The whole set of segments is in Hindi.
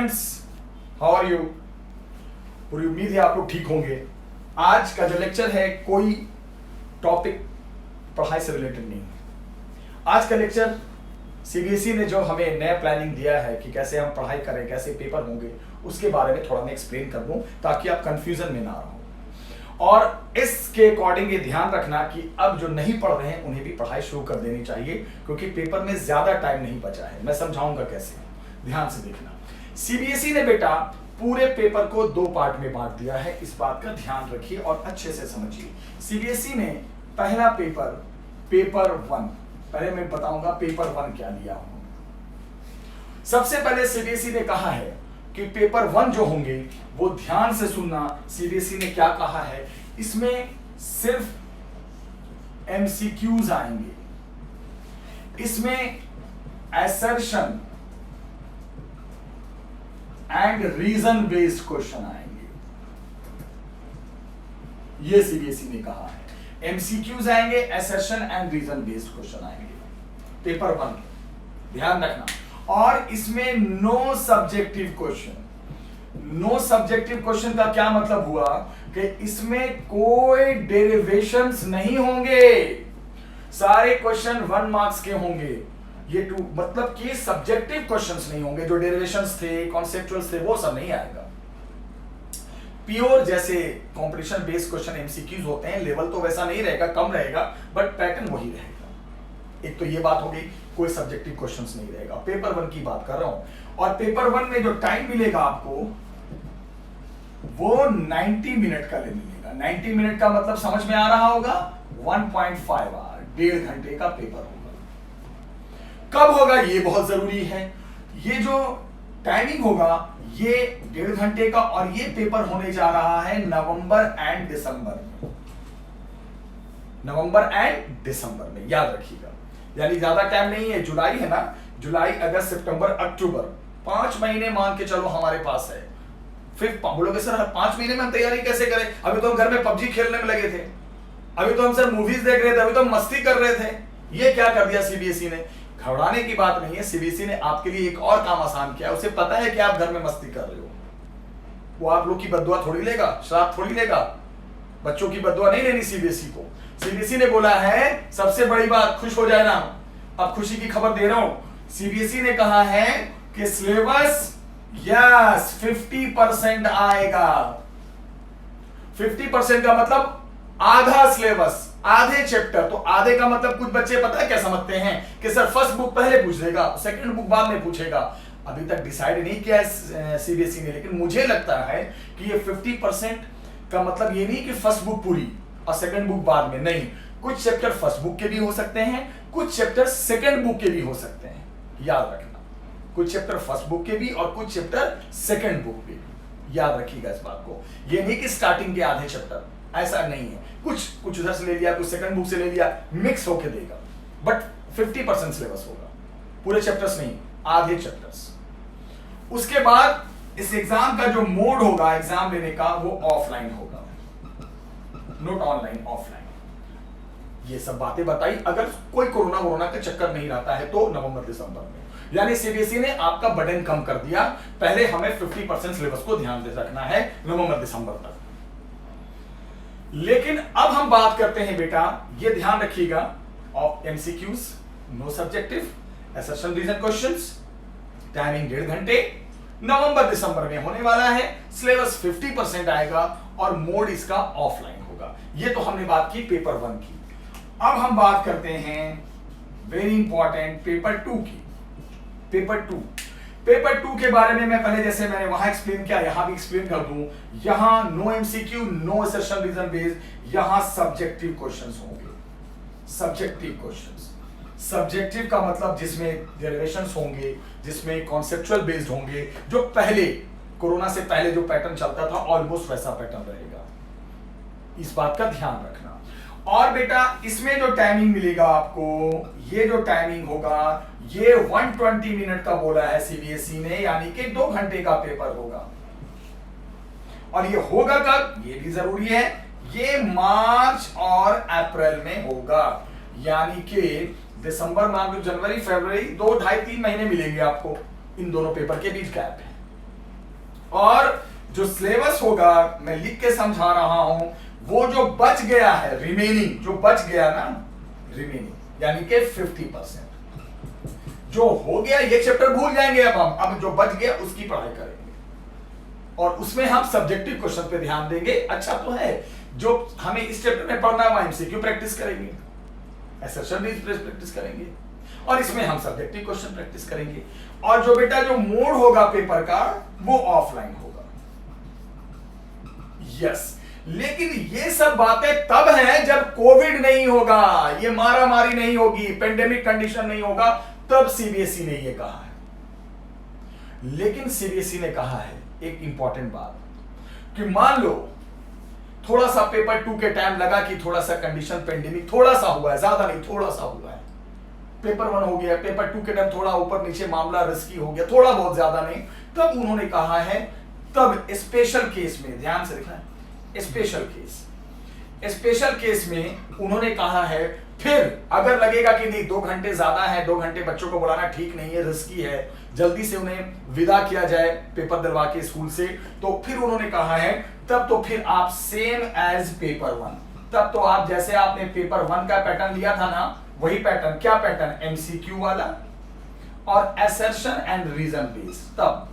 Students, how are you? पूरी उम्मीद है आप लोग ठीक होंगे। आज का जो लेक्चर है कोई टॉपिक पढ़ाई से रिलेटेड नहीं है। आज का लेक्चर सीबीएसई ने जो हमें नया प्लानिंग दिया है कि कैसे हम पढ़ाई करें, कैसे पेपर होंगे, उसके बारे में थोड़ा मैं एक्सप्लेन कर दूं ताकि आप कंफ्यूजन में ना रहो। और इसके अकॉर्डिंग ये ध्यान रखना कि अब जो नहीं पढ़ रहे हैं उन्हें भी पढ़ाई शुरू कर देनी चाहिए, क्योंकि पेपर में ज्यादा टाइम नहीं बचा है। मैं समझाऊंगा कैसे, ध्यान से देखना। सीबीएसई ने बेटा पूरे पेपर को 2 पार्ट में बांट दिया है, इस बात का ध्यान रखिए और अच्छे से समझिए। सीबीएसई ने पहला पेपर, पेपर 1, पहले मैं बताऊंगा पेपर 1 क्या लिया हूं। सबसे पहले सीबीएसई ने कहा है कि पेपर 1 जो होंगे वो ध्यान से सुनना। सीबीएसई ने क्या कहा है, इसमें सिर्फ एमसीक्यूज आएंगे, इसमें assertion and reason based question आएंगे, ये सीबीएसई ने कहा है। एमसीक्यूज आएंगे, assertion and reason based question आएंगे पेपर 1, ध्यान रखना। और इसमें no subjective question. No subjective question का क्या मतलब हुआ कि इसमें कोई डेरिवेशंस नहीं होंगे, सारे क्वेश्चन 1 मार्क्स के होंगे। ये 2 मतलब कि सब्जेक्टिव क्वेश्चंस नहीं होंगे, जो डेरिवेशंस थे, कॉन्सेप्चुअल्स थे, वो सब नहीं आएगा। प्योर जैसे कंपटीशन बेस्ड क्वेश्चन एमसीक्यूज होते हैं, लेवल तो वैसा नहीं रहेगा, कम रहेगा, बट पैटर्न वही रहेगा। एक तो ये बात हो गई, कोई सब्जेक्टिव क्वेश्चंस नहीं रहेगा। पेपर 1 की बात कर रहा हूं। और पेपर 1 में जो टाइम मिलेगा आपको वो 90 मिनट का मिलेगा। 90 मिनट का मतलब समझ में आ रहा होगा, 1.5 आवर, 1.5 घंटे का पेपर होगा। कब होगा ये बहुत जरूरी है। ये जो टाइमिंग होगा ये 1.5 घंटे का, और ये पेपर होने जा रहा है नवंबर एंड दिसंबर में। नवंबर एंड दिसंबर में, याद रखिएगा। यानी ज्यादा टाइम नहीं है, जुलाई है ना, जुलाई, अगस्त, सितंबर, अक्टूबर, 5 महीने मान के चलो हमारे पास है। फिर बोलोगे सर 5 महीने में हम तैयारी कैसे करें, अभी तो हम घर में पबजी खेलने में लगे थे, अभी तो हम सर मूवीज देख रहे थे, अभी तो हम मस्ती कर रहे थे। ये क्या कर दिया सीबीएसई ने। घबराने की बात नहीं है, सीबीएसई ने आपके लिए एक और काम आसान किया। उसे पता है कि आप घर में मस्ती कर रहे हो, वो आप लोग की बद्दुआ थोड़ी लेगा, श्राप थोड़ी लेगा। बच्चों की बद्दुआ नहीं लेनी सीबीएसई को। सीबीएसई ने बोला है, सबसे बड़ी बात, खुश हो जाए ना, अब खुशी की खबर दे रहा हूं। सीबीएसई ने कहा है कि सिलेबस यस 50% आएगा। 50% का मतलब आधा सिलेबस, आधे चैप्टर। तो आधे का मतलब कुछ बच्चे पता है क्या समझते हैं कि सर फर्स्ट बुक पहले पूछ लेगा, सेकंड बुक बाद में पूछेगा। अभी तक डिसाइड नहीं किया है सीबीएसई ने, लेकिन मुझे लगता है कि ये 50% का मतलब ये नहीं कि फर्स्ट बुक पूरी और सेकंड बुक बाद में, नहीं। कुछ चैप्टर फर्स्ट बुक के भी हो सकते हैं, कुछ चैप्टर सेकंड बुक के भी हो सकते हैं, याद रखना। कुछ चैप्टर फर्स्ट बुक के भी और कुछ चैप्टर सेकंड बुक के भी, याद रखिएगा इस बात को। ये नहीं कि स्टार्टिंग के आधे चैप्टर, ऐसा नहीं है। कुछ उधर से ले लिया, कुछ सेकंड बुक से ले लिया, मिक्स होके देगा, बट 50% सिलेबस होगा, पूरे चैप्टर्स नहीं, आधे चैप्टर्स। उसके बाद इस एग्जाम का जो मोड होगा एग्जाम लेने का, वो ऑफलाइन होगा, नोट ऑनलाइन, ऑफलाइन। ये सब बातें बताई। अगर कोई कोरोना का चक्कर नहीं रहता है तो नवंबर दिसंबर में। यानी सीबीएसई ने आपका बर्डन कम कर दिया। पहले हमें 50% सिलेबस को ध्यान दे रखना है नवंबर दिसंबर तक। लेकिन अब हम बात करते हैं बेटा, ये ध्यान रखिएगा, of MCQs, no subjective, assertion reason questions, timing 1.5 घंटे, नवंबर दिसंबर में होने वाला है। सिलेबस 50% आएगा और मोड इसका ऑफलाइन होगा। ये तो हमने बात की पेपर 1 की। अब हम बात करते हैं वेरी इंपॉर्टेंट पेपर 2 की। पेपर 2 के बारे में मैं पहले जैसे मैंने वहां एक्सप्लेन किया, यहां भी एक्सप्लेन कर दूं। यहां no MCQ, no assertion reason based, यहां सब्जेक्टिव क्वेश्चंस होंगे। सब्जेक्टिव क्वेश्चंस, सब्जेक्टिव का मतलब जिसमें डेरिवेशंस होंगे, जिसमें कॉन्सेप्चुअल बेस्ड होंगे, जो पहले कोरोना से पहले जो पैटर्न चलता था ऑलमोस्ट वैसा पैटर्न रहेगा। इस बात का ध्यान रखना। और बेटा इसमें जो टाइमिंग मिलेगा आपको, ये जो टाइमिंग होगा ये 120 मिनट का बोला है सीबीएसई ने, यानी कि 2 घंटे का पेपर होगा। और ये होगा कब, ये भी जरूरी है, ये मार्च और अप्रैल में होगा। यानी कि दिसंबर, जनवरी, फरवरी, 2, 2.5, 3 महीने मिलेंगे आपको। इन दोनों पेपर के बीच गैप है। और जो सिलेबस होगा मैं लिख के समझा रहा हूं, वो जो बच गया है रिमेनिंग, जो बच गया ना रिमेनिंग यानी कि 50% जो हो गया, ये चैप्टर भूल जाएंगे अब जो बच गया उसकी पढ़ाई करेंगे और उसमें हम सब्जेक्टिव क्वेश्चन पे ध्यान देंगे। अच्छा तो है जो हमें इस चैप्टर में पढ़ना है, एमसीक्यू प्रैक्टिस करेंगे, असर्शन प्रैक्टिस करेंगे और इसमें हम सब्जेक्टिव क्वेश्चन प्रैक्टिस करेंगे। और जो बेटा जो मोड होगा पेपर का वो ऑफलाइन होगा। यस, लेकिन ये सब बातें तब हैं जब कोविड नहीं होगा, ये मारा मारी नहीं होगी, पेंडेमिक कंडीशन नहीं होगा, तब सीबीएसई ने ये कहा है। लेकिन सीबीएसई ने कहा है एक इंपॉर्टेंट बात कि मान लो थोड़ा सा पेपर 2 के टाइम लगा कि थोड़ा सा कंडीशन पेंडेमिक थोड़ा सा हुआ है, ज्यादा नहीं थोड़ा सा हुआ है, पेपर 1 हो गया, पेपर 2 के टाइम थोड़ा ऊपर नीचे मामला रिस्की हो गया, थोड़ा बहुत ज्यादा नहीं, तब उन्होंने कहा है, तब स्पेशल केस में ध्यान से देखना, स्पेशल केस में उन्होंने कहा है फिर अगर लगेगा कि नहीं 2 घंटे ज्यादा है, 2 घंटे बच्चों को बुलाना ठीक नहीं है, रिस्की है, जल्दी से उन्हें विदा किया जाए पेपर दिलवा के स्कूल से, तो फिर उन्होंने कहा है तब तो फिर आप सेम एज पेपर 1, तब तो आप जैसे आपने पेपर 1 का पैटर्न लिया था ना, वही पैटर्न, क्या पैटर्न, एमसीक्यू वाला और असर्शन एंड रीजन बेस्ड। तब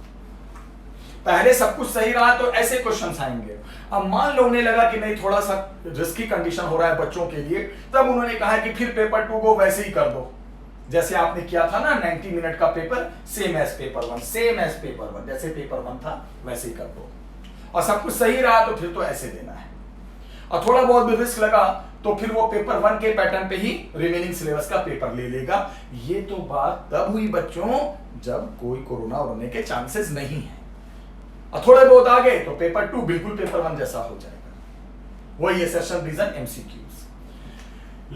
पहले सब कुछ सही रहा तो ऐसे क्वेश्चंस आएंगे। अब मान लो उन्हें लगा कि नहीं थोड़ा सा रिस्की कंडीशन हो रहा है बच्चों के लिए, तब उन्होंने कहा कि फिर पेपर 2 को वैसे ही कर दो जैसे आपने किया था ना, 90 मिनट का paper, same as paper 1, same as paper 1, जैसे पेपर 1 था वैसे ही कर दो। और सब कुछ सही रहा तो फिर तो ऐसे देना है, और थोड़ा बहुत भी रिस्क लगा तो फिर वो पेपर 1 के पैटर्न पे ही रिमेनिंग सिलेबस का पेपर ले लेगा। ये तो बात तब हुई बच्चों जब कोई कोरोना होने के चांसेस नहीं है, और थोड़े बहुत आ गए तो पेपर 2 बिल्कुल पेपर 1 जैसा हो जाएगा, वही असर्शन रीजन एमसीक्यूज।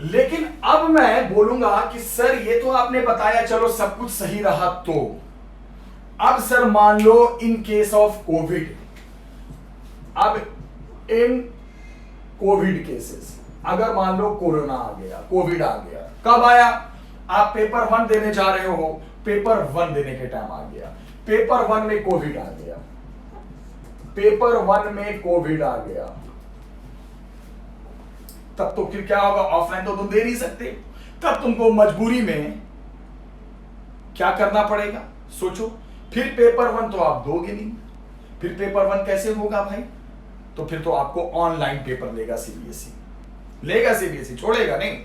लेकिन अब मैं बोलूंगा कि सर ये तो आपने बताया, चलो सब कुछ सही रहा, तो अब सर मान लो इन केस ऑफ कोविड, अब इन कोविड केसेस अगर मान लो कोरोना आ गया, कोविड आ गया, कब आया, आप पेपर 1 देने जा रहे हो, पेपर 1 देने के टाइम आ गया, पेपर 1 में कोविड आ गया, पेपर 1 में कोविड आ गया, तब तो फिर क्या होगा, ऑफलाइन तो तुम दे नहीं सकते, तब तुमको मजबूरी में क्या करना पड़ेगा, सोचो। फिर पेपर 1 तो आप दोगे नहीं, फिर पेपर 1 कैसे होगा भाई, तो फिर तो आपको ऑनलाइन पेपर लेगा सीबीएसई, छोड़ेगा नहीं,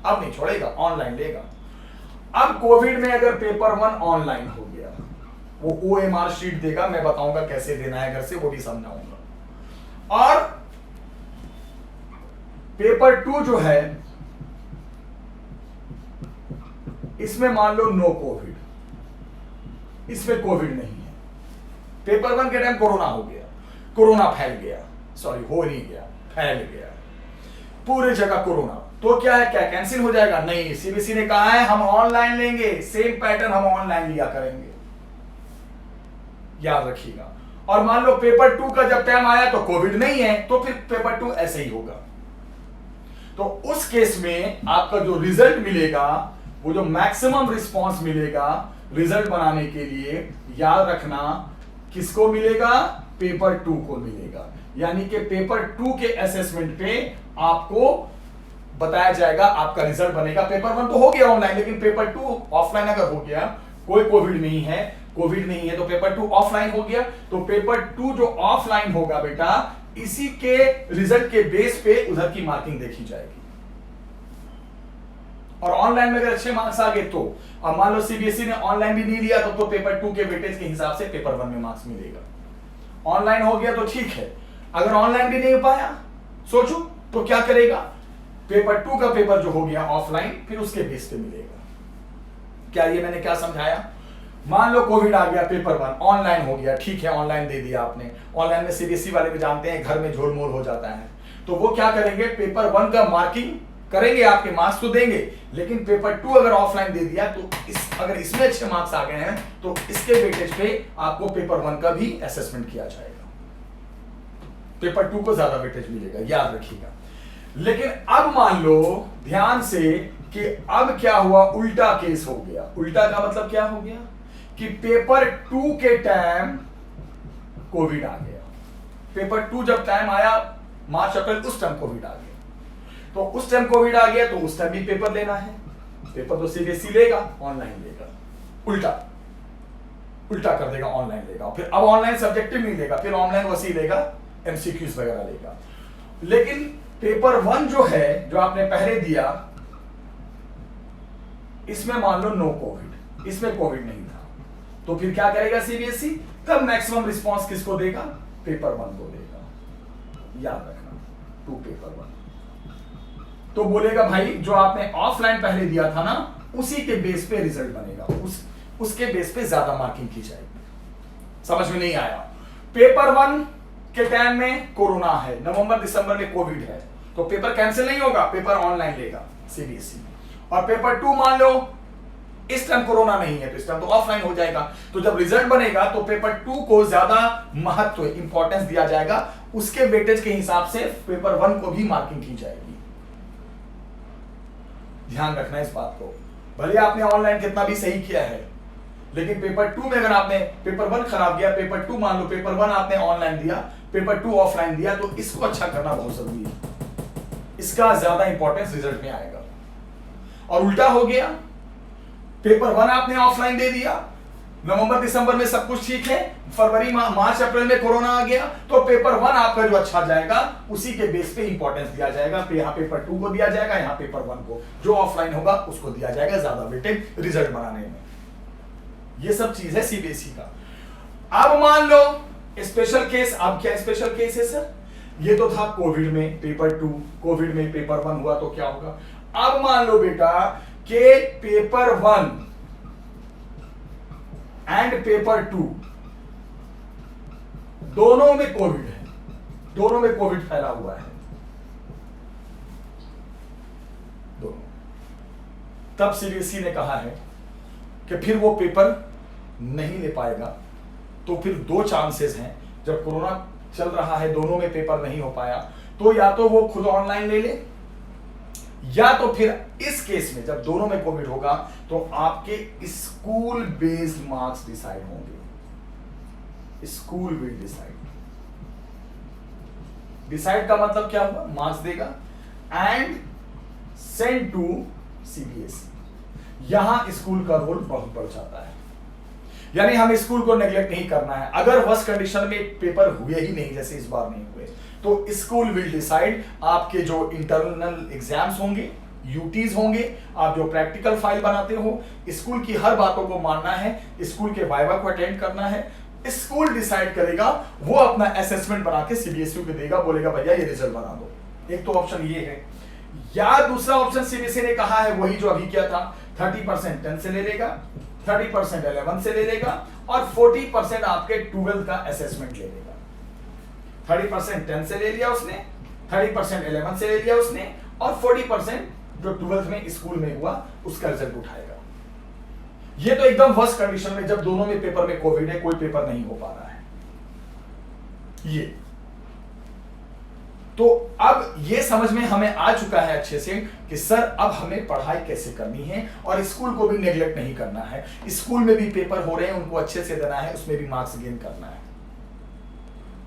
अब नहीं छोड़ेगा, ऑनलाइन लेगा। अब कोविड में अगर पेपर 1 ऑनलाइन हो गया, वो ओएमआर शीट देगा, मैं बताऊंगा कैसे देना है घर से, वो भी समझाऊंगा। और पेपर 2 जो है इसमें मान लो नो कोविड, इसमें कोविड नहीं है, पेपर 1 के टाइम कोरोना हो गया, कोरोना फैल गया, सॉरी हो नहीं गया, फैल गया पूरी जगह कोरोना, तो क्या है, क्या कैंसिल हो जाएगा, नहीं, सीबीएसई ने कहा है हम ऑनलाइन लेंगे, सेम पैटर्न हम ऑनलाइन लिया करेंगे, याद रखिएगा। और मान लो पेपर 2 का जब टाइम आया तो कोविड नहीं है, तो फिर पेपर 2 ऐसे ही होगा। तो उस केस में आपका जो रिजल्ट मिलेगा, वो जो मैक्सिमम रिस्पांस मिलेगा रिजल्ट बनाने के लिए, याद रखना किसको मिलेगा, पेपर 2 को मिलेगा। यानी कि पेपर 2 के असेसमेंट पे आपको बताया जाएगा, आपका रिजल्ट बनेगा। पेपर 1 तो हो गया ऑनलाइन, लेकिन पेपर 2 ऑफलाइन अगर हो गया, कोई कोविड नहीं है तो पेपर 2 ऑफलाइन हो गया, तो पेपर 2 जो ऑफलाइन होगा बेटा, इसी के रिजल्ट के बेस पे उधर की मार्किंग देखी जाएगी। और ऑनलाइन में अगर अच्छे मार्क्स आ गए तो, अब मान लो सीबीएसई ने ऑनलाइन भी नहीं लिया तो पेपर 2 के वेटेज के हिसाब से पेपर 1 में मार्क्स मिलेगा। ऑनलाइन हो गया तो ठीक है, अगर ऑनलाइन भी नहीं हो पाया सोचो तो क्या करेगा, पेपर 2 का पेपर जो हो गया ऑफलाइन, फिर उसके बेस पे मिलेगा। क्या ये मैंने क्या समझाया, मान लो कोविड आ गया, पेपर 1 ऑनलाइन हो गया, ठीक है, ऑनलाइन दे दिया आपने। ऑनलाइन में सीबीएसई वाले भी जानते हैं घर में झोल मोल हो जाता है, तो वो क्या करेंगे, पेपर 1 का मार्किंग करेंगे, आपके मार्क्स तो देंगे, लेकिन पेपर 2 अगर ऑफलाइन दे दिया तो अगर इसमें अच्छे मार्क्स आ गए हैं तो इसके वेटेज पे आपको पेपर 1 का भी असेसमेंट किया जाएगा, पेपर 2 को ज्यादा वेटेज मिलेगा, याद रखिएगा। लेकिन अब मान लो ध्यान से कि अब क्या हुआ, उल्टा केस हो गया। उल्टा का मतलब क्या हो गया कि पेपर 2 के टाइम कोविड आ गया। पेपर 2 जब टाइम आया मार्च अप्रैल, उस टाइम कोविड आ गया। तो उस टाइम कोविड आ गया तो उस टाइम भी पेपर लेना है। पेपर तो सीबीएसई लेगा, ऑनलाइन लेगा, उल्टा कर देगा, ऑनलाइन लेगा। फिर अब ऑनलाइन सब्जेक्टिव नहीं लेगा, फिर ऑनलाइन वैसे लेगा, एमसीक्यूज वगैरह लेगा। लेकिन पेपर 1 जो है, जो आपने पहले दिया, इसमें मान लो नो कोविड, इसमें कोविड नहीं था, तो फिर क्या करेगा सीबीएसई? तब मैक्सिमम रिस्पांस किसको देगा? पेपर 1 को देगा। याद रखना, 2 पेपर 1। तो बोलेगा भाई जो आपने ऑफलाइन पहले दिया था ना, उसी के बेस पे रिजल्ट बनेगा, उसके बेस पे ज्यादा मार्किंग की जाएगी। समझ में नहीं आया? पेपर 1 के टाइम में कोरोना है, नवंबर दिसंबर में कोविड है, तो पेपर कैंसिल नहीं होगा, पेपर ऑनलाइन लेगा सीबीएसई। और पेपर 2 मान लो इस टाइम कोरोना नहीं है, तो इस टाइम तो ऑफलाइन हो जाएगा। तो जब रिजल्ट बनेगा तो पेपर 2 को ज्यादा महत्व, इंपॉर्टेंस दिया जाएगा, उसके वेटेज के हिसाब से पेपर 1 को भी मार्किंग की जाएगी। ध्यान रखना इस बात को। भले आपने ऑनलाइन कितना भी सही किया है, लेकिन पेपर 2 में अगर आपने पेपर 1 खराब किया, पेपर 2 मान लो पेपर 1 आपने ऑनलाइन दिया, पेपर 2 ऑफलाइन दिया, तो इसको अच्छा करना बहुत जरूरी है। इसका ज्यादा इंपॉर्टेंस रिजल्ट में आएगा। और उल्टा हो गया, पेपर 1 आपने ऑफलाइन दे दिया, नवंबर दिसंबर में सब कुछ ठीक है, फरवरी मार्च अप्रैल में कोरोना आ गया, तो पेपर 1 आपका जो अच्छा जाएगा उसी के बेस पे इंपॉर्टेंस दिया जाएगा। यहाँ पेपर 2 को दिया जाएगा, यहाँ पेपर 1 को, जो ऑफलाइन होगा उसको दिया जाएगा ज्यादा वेटेज रिजल्ट बनाने में। ये सब चीज है सीबीएसई का। अब मान लो स्पेशल केस, अब क्या स्पेशल केस है सर? ये तो था कोविड में पेपर 2, कोविड में पेपर 1 हुआ तो क्या होगा? अब मान लो बेटा कि पेपर 1 एंड पेपर 2 दोनों में कोविड है, दोनों में कोविड फैला हुआ है, दोनों। तब सीबीएसई ने कहा है कि फिर वो पेपर नहीं ले पाएगा। तो फिर 2 चांसेस हैं, जब कोरोना चल रहा है, दोनों में पेपर नहीं हो पाया, तो या तो वो खुद ऑनलाइन ले ले, या तो फिर इस केस में जब दोनों में कोविड होगा तो आपके स्कूल बेस्ड मार्क्स डिसाइड होंगे। स्कूल विल डिसाइड का मतलब क्या हुआ? मार्क्स देगा एंड सेंड टू सीबीएसई। यहां स्कूल का रोल बहुत बढ़ जाता है। यानी हम स्कूल को नेग्लेक्ट नहीं करना है। अगर वर्स्ट कंडीशन में पेपर हुए ही नहीं, जैसे इस बार नहीं हुए, तो स्कूल विल डिसाइड। आपके जो इंटरनल एग्जाम्स होंगे, यूटीज होंगे, आप जो प्रैक्टिकल फाइल बनाते हो, स्कूल की हर बातों को मानना है, स्कूल के वाइवा को अटेंड करना है। स्कूल डिसाइड करेगा, वो अपना असेसमेंट बना के सीबीएसई को देगा, बोलेगा भैया ये रिजल्ट बना दो। एक तो ऑप्शन ये है, या दूसरा ऑप्शन सीबीएसई ने कहा है वही जो अभी किया था, 30% 10 से ले लेगा, 30% 11 से ले लेगा, और 40% आपके 12th का असेसमेंट ले लेगा। 30% 10 से ले लिया उसने, 30% 11 से ले लिया उसने, और 40% जो 12th में स्कूल में हुआ उसका रिजल्ट उठाएगा। ये तो एकदम वर्स्ट कंडीशन में, जब दोनों में पेपर में कोविड है, कोई पेपर नहीं हो पा रहा है। ये तो अब ये समझ में हमें आ चुका है अच्छे से कि सर अब हमें पढ़ाई कैसे करनी है, और स्कूल को भी नेग्लेक्ट नहीं करना है। स्कूल में भी पेपर हो रहे हैं, उनको अच्छे से देना है, उसमें भी मार्क्स गेन करना है।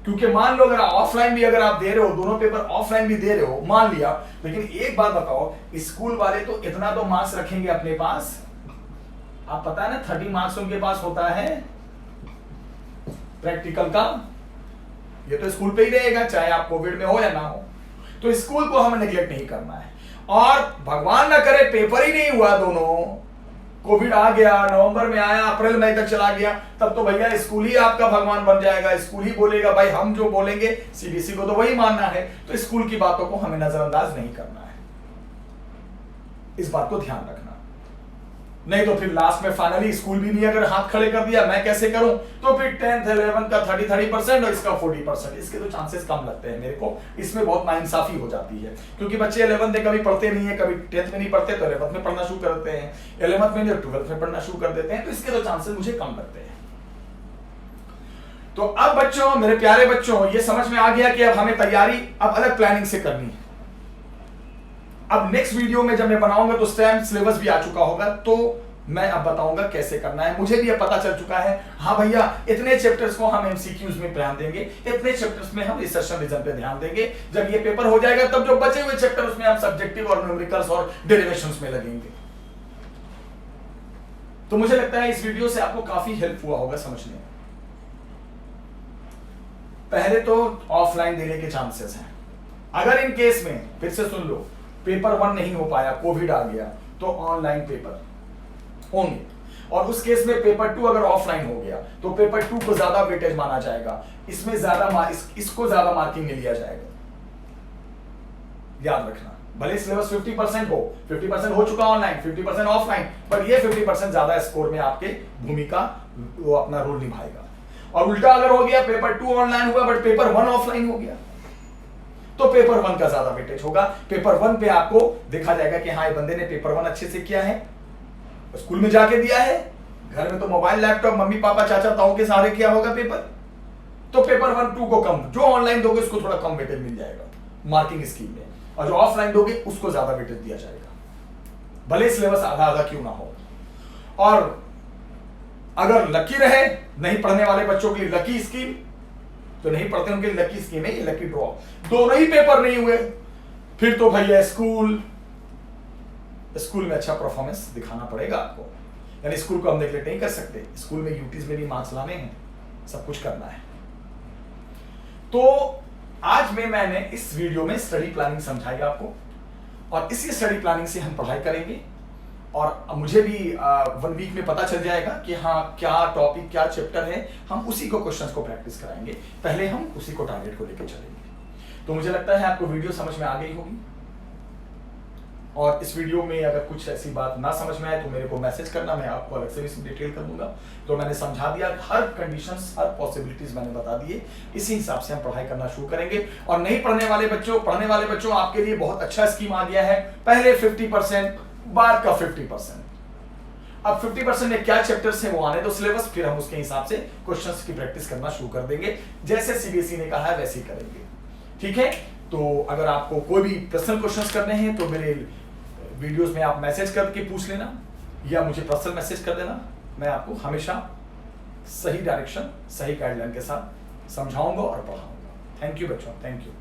क्योंकि मान लो अगर ऑफलाइन भी अगर आप दे रहे हो, दोनों पेपर ऑफलाइन भी दे रहे हो, मान लिया, लेकिन एक बात बताओ, स्कूल वाले तो इतना तो मार्क्स रखेंगे अपने पास, आप पता है ना 30 मार्क्स उनके पास होता है प्रैक्टिकल का, ये तो स्कूल पे ही रहेगा, चाहे आप कोविड में हो या ना हो। तो स्कूल को हमें नेग्लेक्ट नहीं करना है। और भगवान ना करे पेपर ही नहीं हुआ, दोनों कोविड आ गया, नवंबर में आया, अप्रैल मई तक चला गया, तब तो भैया स्कूल ही आपका भगवान बन जाएगा। स्कूल ही बोलेगा भाई हम जो बोलेंगे सीबीएसई को तो वही मानना है। तो स्कूल की बातों को हमें नजरअंदाज नहीं करना है, इस बात को ध्यान रखना। नहीं तो फिर लास्ट में फाइनली स्कूल भी नहीं अगर हाथ खड़े कर दिया, मैं कैसे करूं, तो फिर 10th 11 का 30% और इसका 40%, इसके तो चांसेस कम लगते हैं मेरे को। इसमें बहुत नाइंसाफी हो जाती है, क्योंकि बच्चे 11th में कभी पढ़ते नहीं है, कभी 10th में नहीं पढ़ते, तो 11th में पढ़ना शुरू करते हैं, 11th में 12th में पढ़ना शुरू कर देते हैं, तो इसके तो चांसेस मुझे कम लगते हैं। तो अब बच्चों, मेरे प्यारे बच्चों, ये समझ में आ गया कि अब हमें तैयारी अब अलग प्लानिंग से करनी है। अब नेक्स्ट वीडियो में जब मैं बनाऊंगा तो उस टाइम सिलेबस भी आ चुका होगा, तो मैं अब बताऊंगा कैसे करना है। मुझे भी अब पता चल चुका है, हाँ भैया इतने चैप्टर्स को हम एमसीक्यूज में ध्यान देंगे, इतने चैप्टर्स में हम रिसर्शन रीजन पे ध्यान देंगे। जब ये पेपर हो जाएगा तब जो बचे हुए चैप्टर उसमें हम सब्जेक्टिव और न्यूमेरिकल्स और डेरिवेशंस में लगेंगे। तो मुझे लगता है इस वीडियो से आपको काफी हेल्प हुआ होगा समझने में। पहले तो ऑफलाइन देने के चांसेस हैं। अगर इन केस में फिर से सुन लो, पेपर 1 नहीं हो पाया, कोविड आ गया, तो ऑनलाइन पेपर होंगे। और उस केस में पेपर 2 अगर ऑफलाइन हो गया तो पेपर 2 को ज्यादा वेटेज माना जाएगा, इसमें ज्यादा इसको ज्यादा मार्किंग में लिया जाएगा। याद रखना, भले सिलेबस 50% हो, 50% हो चुका ऑनलाइन, 50% ऑफलाइन, पर ये 50% ज्यादा स्कोर में आपके भूमिका वो अपना रोल निभाएगा। और उल्टा अगर हो गया, पेपर 2 ऑनलाइन हुआ बट पेपर 1 ऑफलाइन हो गया, तो पेपर 1 का ज्यादा वेटेज होगा। पेपर 1 पे आपको देखा जाएगा कि हाँ ये बंदे ने पेपर 1 अच्छे से किया है, स्कूल में जाके दिया है, घर में तो मोबाइल लैपटॉप मम्मी पापा चाचा ताऊ के सहारे किया होगा पेपर, तो पेपर 1 2 को कम, जो ऑनलाइन दोगे उसको थोड़ा कम वेटेज मिल जाएगा मार्किंग स्कीम में, और जो ऑफलाइन दोगे उसको ज्यादा वेटेज दिया जाएगा, भले सिलेबस आधा आधा क्यों ना हो। और अगर लकी रहे, नहीं पढ़ने वाले बच्चों के लिए लकी स्कीम, तो नहीं पढ़ते उनके लिए लकी स्कीम है ये लकी ड्रॉ। दोनों ही पेपर नहीं हुए, फिर तो भैया स्कूल में अच्छा परफॉर्मेंस दिखाना पड़ेगा आपको। यानी स्कूल को हम नेगलेक्ट नहीं कर सकते, स्कूल में यूटीज में भी मार्क्स लाने हैं, सब कुछ करना है। तो आज मैंने इस वीडियो में स्टडी प्लानिंग समझाई आपको, और इसी स्टडी प्लानिंग से हम पढ़ाई करेंगे। और मुझे भी 1 वीक में पता चल जाएगा कि हाँ क्या टॉपिक क्या चैप्टर है, हम उसी को क्वेश्चंस को प्रैक्टिस कराएंगे। पहले हम उसी को टारगेट को लेकर चलेंगे। तो मुझे लगता है आपको वीडियो समझ में आ गई होगी, और इस वीडियो में अगर कुछ ऐसी बात ना समझ में आए तो मेरे को मैसेज करना, मैं आपको अलग से भी डिटेल कर दूंगा। तो मैंने समझा दिया, हर कंडीशंस हर पॉसिबिलिटीज मैंने बता दिए, इसी हिसाब से हम पढ़ाई करना शुरू करेंगे। और नहीं पढ़ने वाले बच्चों आपके लिए बहुत अच्छा स्कीम आ गया है। पहले 50%, बाद का 50%। अब 50% में क्या चैप्टर्स हैं वो आने दो सिलेबस, फिर हम उसके हिसाब से क्वेश्चंस की प्रैक्टिस करना शुरू कर देंगे, जैसे सीबीएसई ने कहा है वैसे ही करेंगे। ठीक है, तो अगर आपको कोई भी पर्सनल क्वेश्चंस करने हैं तो मेरे वीडियोस में आप मैसेज करके पूछ लेना, या मुझे पर्सनल मैसेज कर देना। मैं आपको हमेशा सही डायरेक्शन, सही गाइडलाइन के साथ समझाऊंगा और पढ़ाऊंगा। थैंक यू बच्चों, थैंक यू।